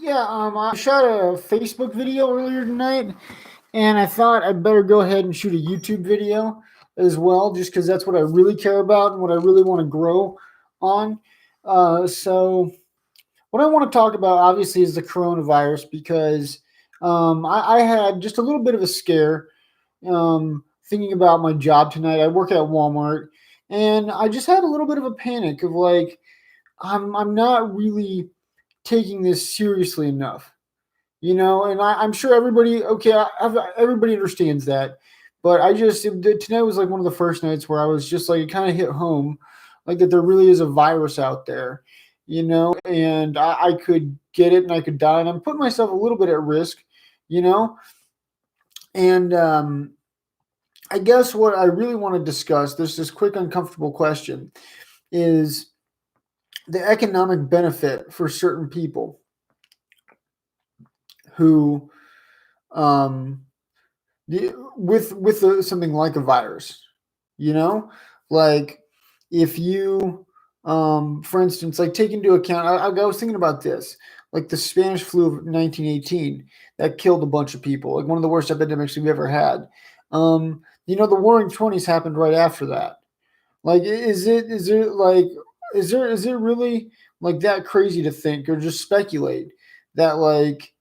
I shot a Facebook video earlier tonight, and I thought I'd better go ahead and shoot a YouTube video as well, just because that's what I really care about and what I really want to grow on. So, what I want to talk about, obviously, is the coronavirus because I had just a little bit of a scare thinking about my job tonight. I work at Walmart, and I just had a little bit of a panic of like, I'm not really taking this seriously enough, and I'm sure everybody, okay, everybody understands that, but tonight was like one of the first nights where I was just like, it kind of hit home, like that there really is a virus out there, and I could get it and I could die, and I'm putting myself a little bit at risk, you know, and I guess what I really want to discuss, this quick uncomfortable question, is the economic benefit for certain people who um, something like a virus, you know, like if you, for instance, like take into account, I was thinking about this, like the Spanish flu of 1918 that killed a bunch of people, like one of the worst epidemics we've ever had. The Roaring Twenties happened right after that. Like, is it really like that crazy to think or just speculate that like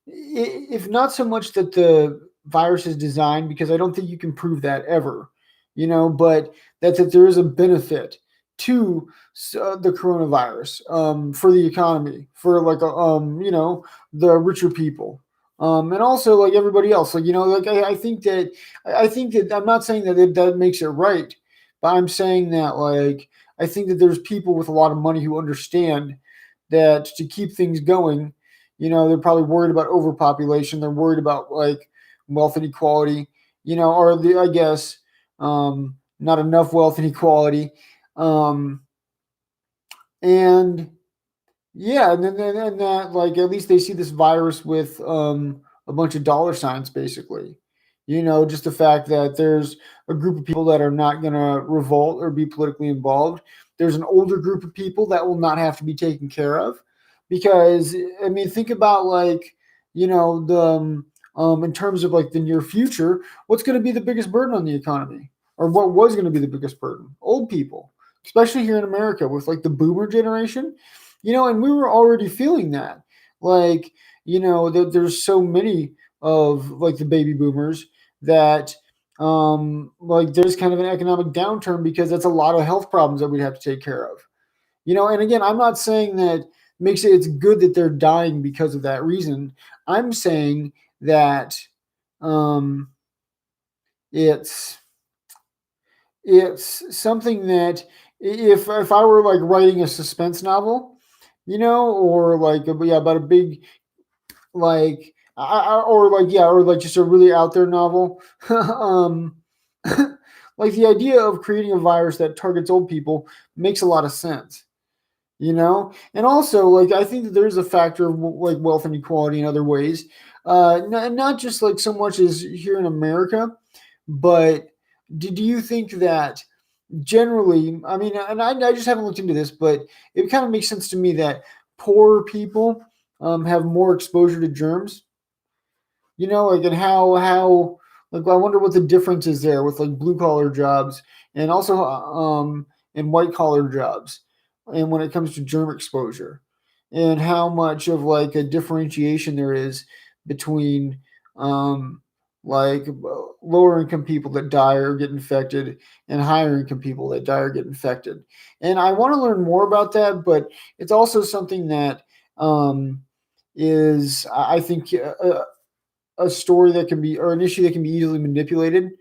if not so much that the virus is designed, because I don't think you can prove that ever, but that there is a benefit to the coronavirus for the economy, for like the richer people. And also like everybody else, like like I think that I'm not saying that that makes it right, but I'm saying that like I think that there's people with a lot of money who understand that to keep things going, they're probably worried about overpopulation. They're worried about like wealth inequality, or I guess not enough wealth inequality. Um, and yeah, and that like at least they see this virus with a bunch of dollar signs, basically. Just the fact that there's a group of people that are not going to revolt or be politically involved. There's an older group of people that will not have to be taken care of, because I mean, think about like the in terms of like the near future, what's going to be the biggest burden on the economy, or what was going to be the biggest burden? Old people, especially here in America with like the boomer generation, and we were already feeling that. Like, there's so many of like the baby boomers that like there's kind of an economic downturn because that's a lot of health problems that we'd have to take care of. And again, I'm not saying that makes it's good that they're dying because of that reason. I'm saying that um it's it's something that if I were like writing a suspense novel, or like yeah, about a big like or like yeah, or like just a really out there novel, like the idea of creating a virus that targets old people makes a lot of sense. And also like I think that there's a factor of like wealth inequality in other ways, not just like so much as here in America, but do you think that generally, I mean, and I just haven't looked into this, but it kind of makes sense to me that poorer people have more exposure to germs, like, and how like I wonder what the difference is there with like blue collar jobs and also and white collar jobs, and when it comes to germ exposure, and how much of like a differentiation there is between um like lower income people that die or get infected and higher income people that die or get infected. And I want to learn more about that, but it's also something that um is I think a story that can be, or an issue that can be easily manipulated,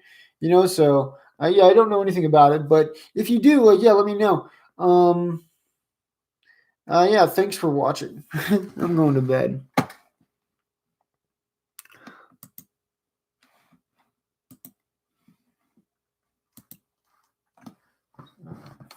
so yeah, I don't know anything about it, but if you do, like, yeah, let me know. Yeah, thanks for watching. I'm going to bed.